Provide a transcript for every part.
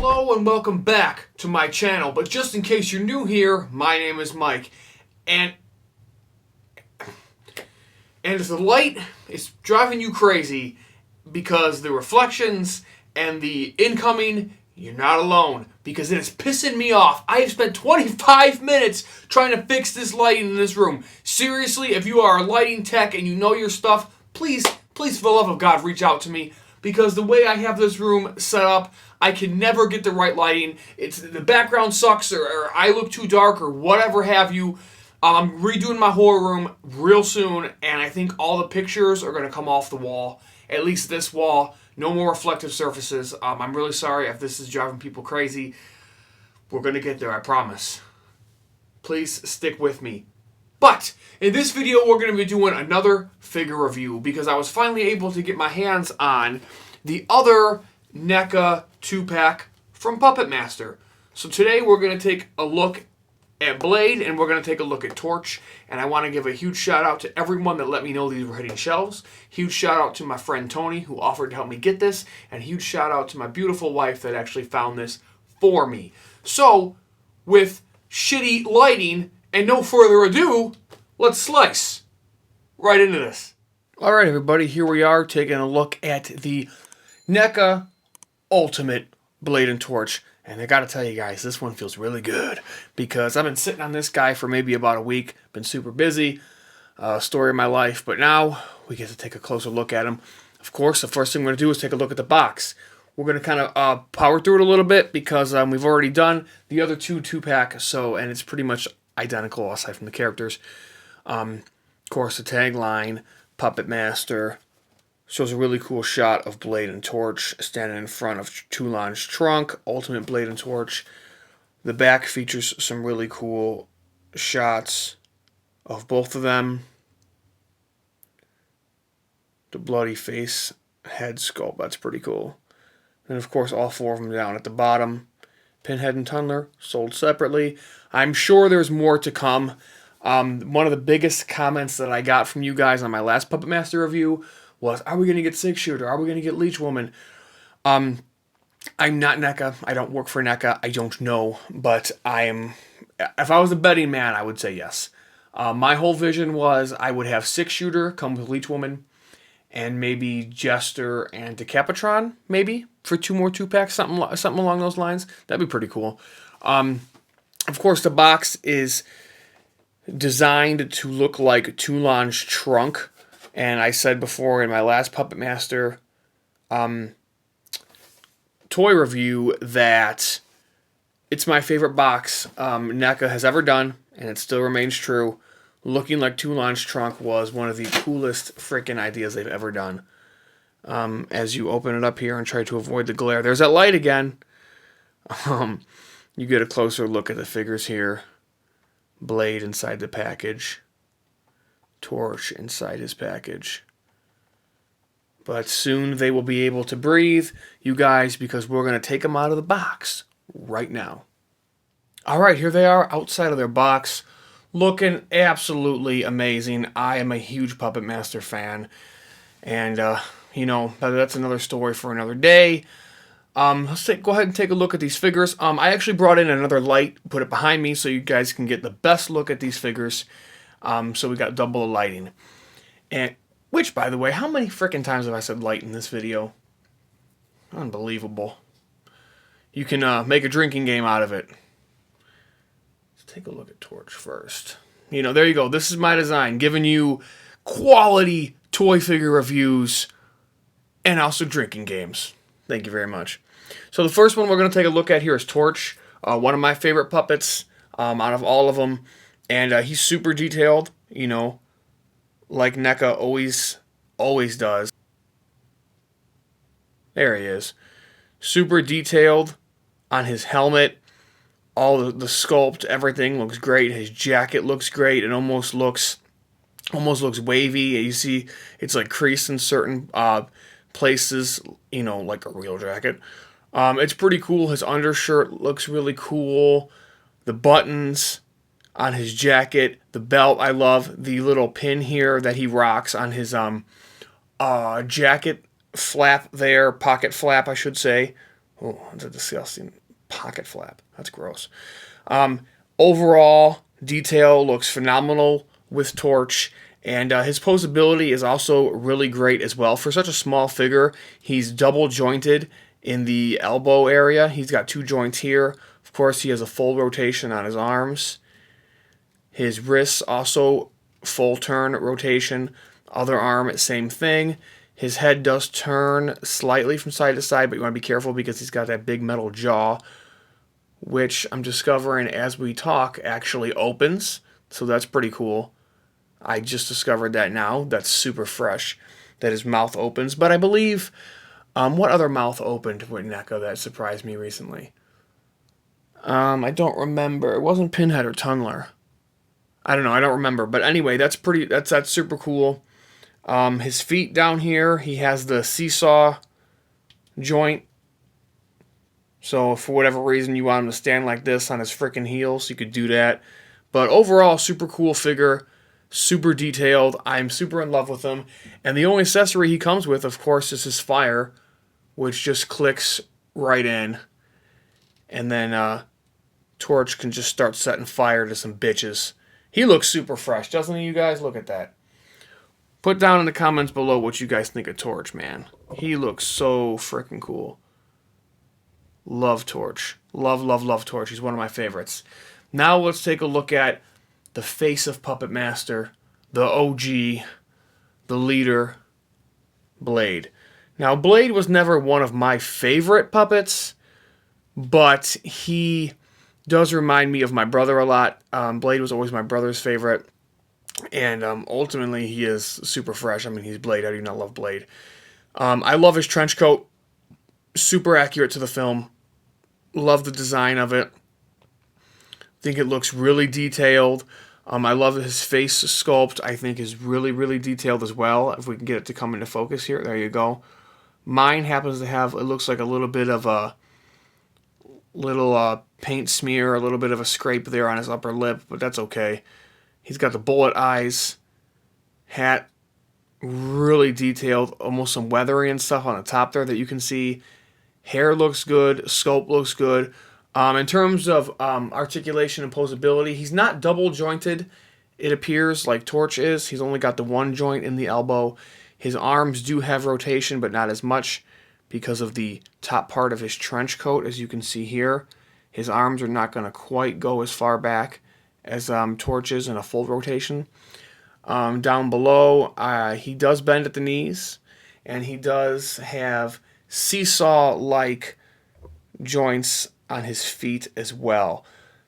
Hello and welcome back to my channel, but just in case you're new here, my name is Mike, and the light is driving you crazy because the reflections and the incoming, you're not alone, because it is pissing me off. I have spent 25 minutes trying to fix this lighting in this room. Seriously, if you are a lighting tech and you know your stuff, please, for the love of God, reach out to me, because the way I have this room set up, I can never get the right lighting. The background sucks, or I look too dark, or whatever have you. I'm redoing my whole room real soon, and I think all the pictures are going to come off the wall. At least this wall. No more reflective surfaces. I'm really sorry if this is driving people crazy. We're going to get there, I promise. Please stick with me. But in this video, we're going to be doing another figure review, because I was finally able to get my hands on the other Neca 2-pack from Puppet Master. So today we're going to take a look at Blade, and we're going to take a look at Torch. And I want to give a huge shout out to everyone that let me know these were hitting shelves. Huge shout out to my friend Tony, who offered to help me get this. And huge shout out to my beautiful wife that actually found this for me. So, with shitty lighting and no further ado, let's slice right into this. Alright everybody, here we are taking a look at the Neca Ultimate Blade and Torch. And I gotta tell you guys, this one feels really good, because I've been sitting on this guy for maybe about a week, been super busy, story of my life, but now we get to take a closer look at him. Of course, the first thing we're going to do is take a look at the box. We're going to kind of power through it a little bit, because we've already done the other two-pack, and it's pretty much identical aside from the characters. Of course, the tagline, Puppet Master, shows a really cool shot of Blade and Torch standing in front of Toulon's trunk, Ultimate Blade and Torch. The back features some really cool shots of both of them. The bloody face head sculpt, that's pretty cool. And of course all four of them down at the bottom. Pinhead and Tunneler sold separately. I'm sure there's more to come. One of the biggest comments that I got from you guys on my last Puppet Master review was, are we going to get 6-shooter? Are we going to get Leech Woman? I'm not Neca. I don't work for Neca. I don't know. But if I was a betting man, I would say yes. My whole vision was I would have 6-shooter come with Leech Woman, and maybe Jester and Decapitron, maybe, for 2 more 2-packs, something along those lines. That'd be pretty cool. Of course, the box is designed to look like Toulon's trunk. And I said before in my last Puppet Master toy review that it's my favorite box Neca has ever done, and it still remains true. Looking like Toulon's trunk was one of the coolest freaking ideas they've ever done. As you open it up here and try to avoid the glare, there's that light again. You get a closer look at the figures here. Blade inside the package. Torch inside his package. But soon they will be able to breathe, you guys, because we're going to take them out of the box right now. Alright, here they are outside of their box, looking absolutely amazing. I am a huge Puppet Master fan, and you know, that's another story for another day. Let's go ahead and take a look at these figures. I actually brought in another light, put it behind me so you guys can get the best look at these figures. So we got double the lighting. And which, by the way, how many frickin' times have I said light in this video? Unbelievable. You can make a drinking game out of it. Let's take a look at Torch first. You know, there you go. This is my design, giving you quality toy figure reviews and also drinking games. Thank you very much. So the first one we're going to take a look at here is Torch, one of my favorite puppets out of all of them. And he's super detailed, you know, like Neca always does. There he is. Super detailed on his helmet. All the sculpt, everything looks great. His jacket looks great. It almost looks wavy. You see it's like creased in certain places, you know, like a real jacket. It's pretty cool. His undershirt looks really cool. The buttons on his jacket, the belt, I love the little pin here that he rocks on his jacket flap there, pocket flap I should say, Oh, that's a disgusting pocket flap. That's gross. Overall, detail looks phenomenal with Torch, and his posability is also really great as well. For such a small figure, he's double jointed in the elbow area. He's got 2 joints here. Of course, he has a full rotation on his arms. His wrists also full turn rotation. Other arm, same thing. His head does turn slightly from side to side, but you want to be careful because he's got that big metal jaw, which I'm discovering as we talk actually opens. So that's pretty cool. I just discovered that now. That's super fresh that his mouth opens. But I believe, what other mouth opened with Neca that surprised me recently? I don't remember. It wasn't Pinhead or Tunneler. I don't know. I don't remember. But anyway, that's super cool. His feet down here, he has the seesaw joint. So if for whatever reason you want him to stand like this on his freaking heels, you could do that. But overall, super cool figure, super detailed. I'm super in love with him. And the only accessory he comes with, of course, is his fire, which just clicks right in. And then Torch can just start setting fire to some bitches. He looks super fresh, doesn't he, you guys? Look at that. Put down in the comments below what you guys think of Torch, man. He looks so freaking cool. Love Torch. Love, love, love Torch. He's one of my favorites. Now let's take a look at the face of Puppet Master, the OG, the leader, Blade. Now, Blade was never one of my favorite puppets, but he does remind me of my brother a lot. Blade was always my brother's favorite. And ultimately, he is super fresh. I mean, he's Blade. I do not love Blade. I love his trench coat. Super accurate to the film. Love the design of it. Think it looks really detailed. I love his face sculpt. I think is really, really detailed as well. If we can get it to come into focus here. There you go. Mine happens to have, it looks like a little bit of a little paint smear, a little bit of a scrape there on his upper lip, but that's okay. He's got the bullet eyes, hat, really detailed, almost some weathering and stuff on the top there that you can see. Hair looks good, sculpt looks good. In terms of articulation and posability, he's not double jointed, it appears, like Torch is. He's only got the 1 joint in the elbow. His arms do have rotation, but not as much because of the top part of his trench coat, as you can see here. His arms are not going to quite go as far back as Torch is in a full rotation. Down below, he does bend at the knees, and he does have seesaw-like joints on his feet as well.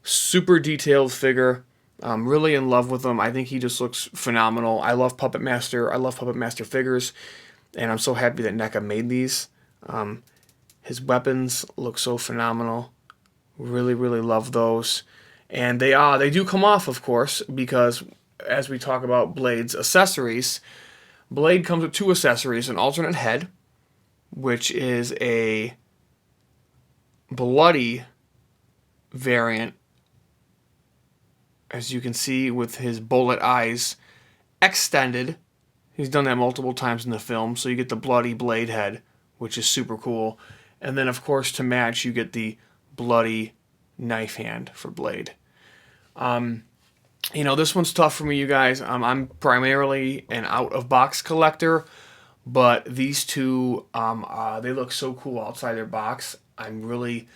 Super detailed figure. I'm really in love with him. I think he just looks phenomenal. I love Puppet Master. I love Puppet Master figures, and I'm so happy that Neca made these. His weapons look so phenomenal. Really, really love those. And they do come off, of course, because as we talk about Blade's accessories, Blade comes with 2 accessories, an alternate head, which is a bloody variant, as you can see with his bullet eyes extended. He's done that multiple times in the film, so you get the bloody Blade head, which is super cool. And then, of course, to match, you get the bloody knife hand for Blade. This one's tough for me, you guys. I'm primarily an out-of-box collector, but these 2, they look so cool outside their box. I'm really,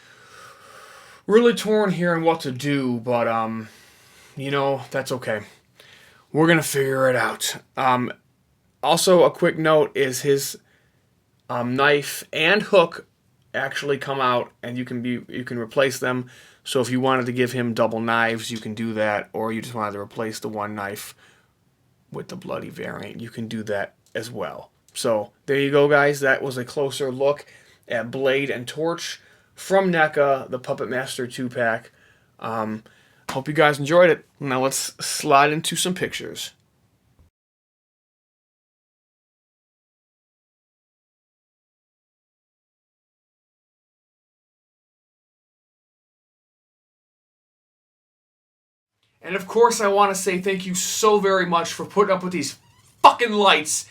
really torn here on what to do, but, that's okay. We're going to figure it out. Also, a quick note is his knife and hook actually come out, and you can replace them. So if you wanted to give him double knives, you can do that, or you just wanted to replace the 1 knife with the bloody variant, you can do that as well. So there you go, guys. That was a closer look at Blade and Torch from Neca, the Puppet Master 2-pack. Hope you guys enjoyed it. Now let's slide into some pictures. And of course, I want to say thank you so very much for putting up with these fucking lights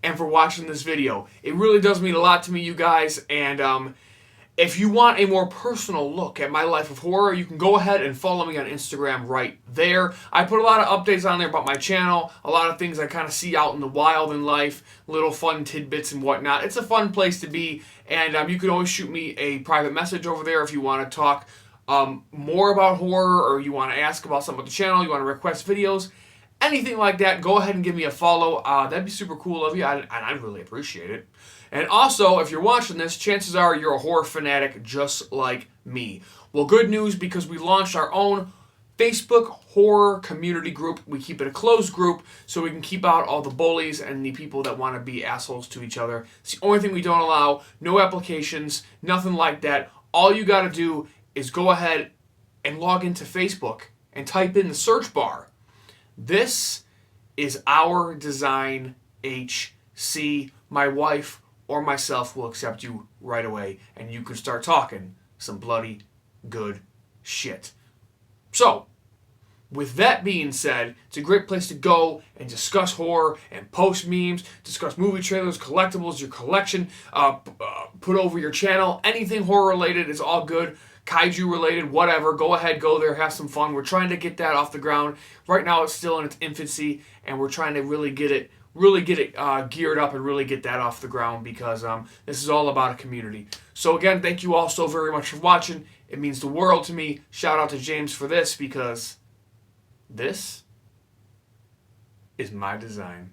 and for watching this video. It really does mean a lot to me, you guys. And If you want a more personal look at my life of horror, you can go ahead and follow me on Instagram right there. I put a lot of updates on there about my channel, a lot of things I kind of see out in the wild in life, little fun tidbits and whatnot. It's a fun place to be, and you can always shoot me a private message over there if you want to talk more about horror, or you want to ask about something with the channel, you want to request videos, anything like that. Go ahead and give me a follow. That'd be super cool of you, and I'd really appreciate it. And also, if you're watching this, chances are you're a horror fanatic just like me. Well, good news, because we launched our own Facebook horror community group. We keep it a closed group so we can keep out all the bullies and the people that want to be assholes to each other. It's the only thing we don't allow. No applications, nothing like that. All you got to do is go ahead and log into Facebook and type in the search bar, "This is our design HC." My wife or myself will accept you right away, and you can start talking some bloody good shit. So, with that being said, it's a great place to go and discuss horror and post memes, discuss movie trailers, collectibles, your collection, put over your channel. Anything horror related is all good. Kaiju related, whatever. Go ahead, go there, have some fun. We're trying to get that off the ground. Right now it's still in its infancy, and we're trying to really get it geared up and really get that off the ground, because this is all about a community. So again, thank you all so very much for watching. It means the world to me. Shout out to James for this, because this is my design.